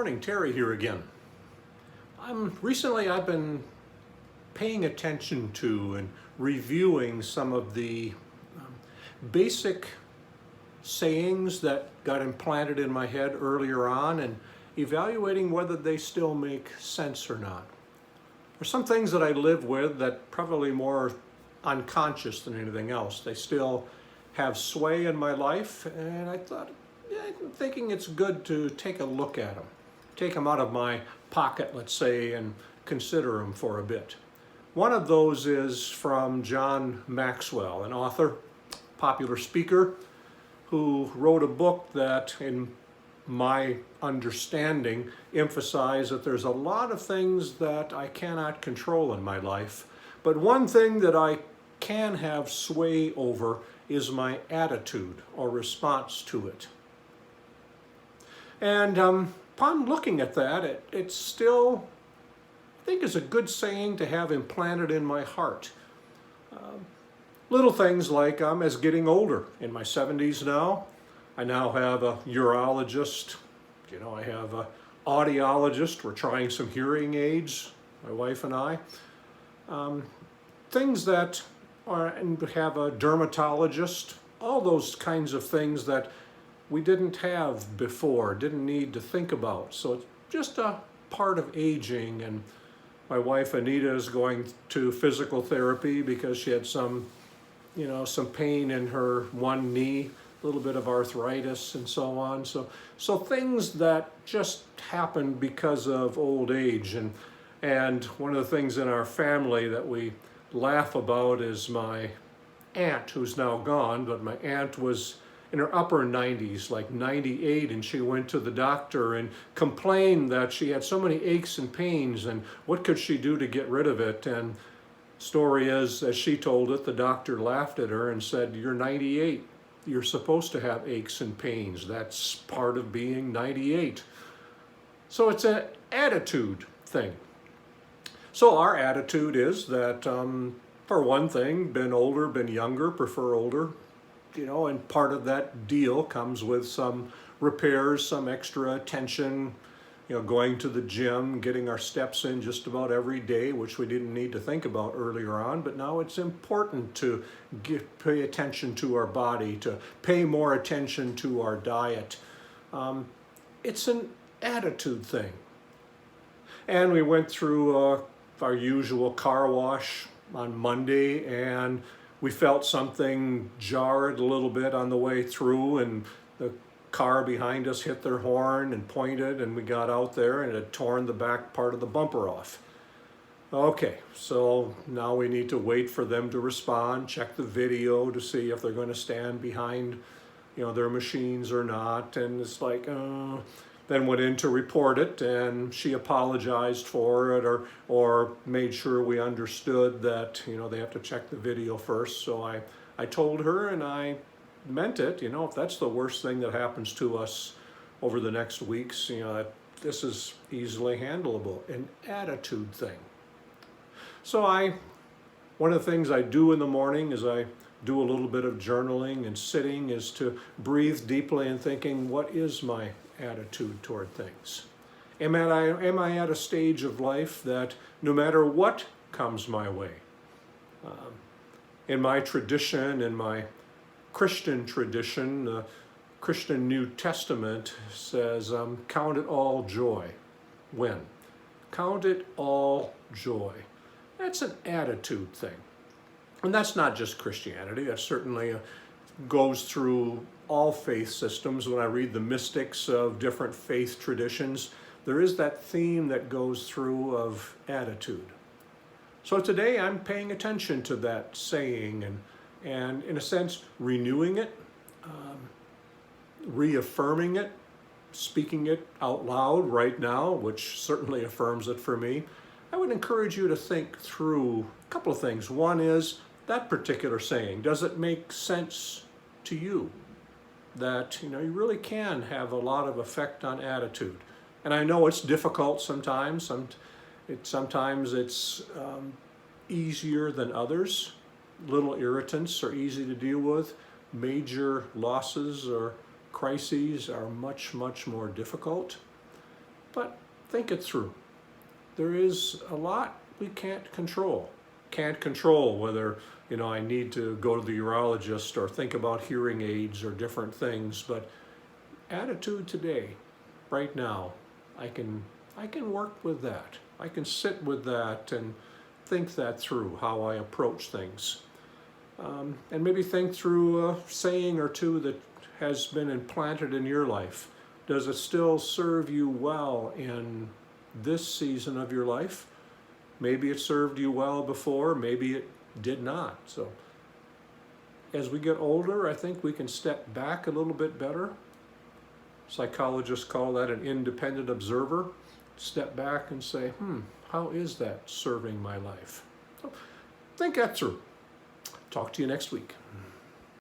Morning, Terry here again. Recently I've been paying attention to and reviewing some of the basic sayings that got implanted in my head earlier on and evaluating whether they still make sense or not. There's some things that I live with that probably more unconscious than anything else. They still have sway in my life, and I'm thinking it's good to take a look at them. Take them out of my pocket, let's say, and consider them for a bit. One of those is from John Maxwell, an author, popular speaker, who wrote a book that, in my understanding, emphasized that there's a lot of things that I cannot control in my life, but one thing that I can have sway over is my attitude or response to it. And upon looking at that, it's still, I think, is a good saying to have implanted in my heart. Little things like as getting older, in my 70s now, I now have a urologist, I have an audiologist, we're trying some hearing aids, my wife and I. Things that are, and have a dermatologist, all those kinds of things that we didn't have before, didn't need to think about. So it's just a part of aging. And my wife Anita is going to physical therapy because she had some pain in her one knee, a little bit of arthritis and so on. So things that just happen because of old age. And one of the things in our family that we laugh about is my aunt, who's now gone, but my aunt was in her upper 90s, like 98, and she went to the doctor and complained that she had so many aches and pains and what could she do to get rid of it. And story is, as she told it, the doctor laughed at her and said, "You're 98. You're supposed to have aches and pains. That's part of being 98." So it's an attitude thing. So our attitude is that, for one thing, been older, been younger, prefer older, and part of that deal comes with some repairs, some extra attention, going to the gym, getting our steps in just about every day, which we didn't need to think about earlier on, but now it's important to pay attention to our body, to pay more attention to our diet. It's an attitude thing. And we went through our usual car wash on Monday, and we felt something jarred a little bit on the way through, and the car behind us hit their horn and pointed, and we got out there and it had torn the back part of the bumper off. Okay, so now we need to wait for them to respond, check the video to see if they're going to stand behind their machines or not. And it's like, then went in to report it, and she apologized for it or made sure we understood that they have to check the video first. So I told her, and I meant it, if that's the worst thing that happens to us over the next weeks, that this is easily handleable, an attitude thing. So one of the things I do in the morning is I do a little bit of journaling and sitting, is to breathe deeply and thinking, what is my attitude toward things? Am I at a stage of life that no matter what comes my way, in my tradition, in my Christian tradition, the Christian New Testament says, count it all joy. When? Count it all joy. That's an attitude thing. And that's not just Christianity. That certainly goes through all faith systems. When I read the mystics of different faith traditions, there is that theme that goes through of attitude. So today I'm paying attention to that saying and in a sense renewing it, reaffirming it, speaking it out loud right now, which certainly affirms it for me. I would encourage you to think through a couple of things. One is that particular saying. Does it make sense to you? That you really can have a lot of effect on attitude. And I know it's difficult sometimes. Sometimes it's easier than others. Little irritants are easy to deal with. Major losses or crises are much, much more difficult. but think it through. There is a lot we can't control. Can't control whether, I need to go to the urologist or think about hearing aids or different things, but attitude today, right now, I can work with that. I can sit with that and think that through, how I approach things. And maybe think through a saying or two that has been implanted in your life. Does it still serve you well in this season of your life? Maybe it served you well before, maybe it did not. So as we get older, I think we can step back a little bit better. Psychologists call that an independent observer. Step back and say, how is that serving my life? So think that through. Talk to you next week.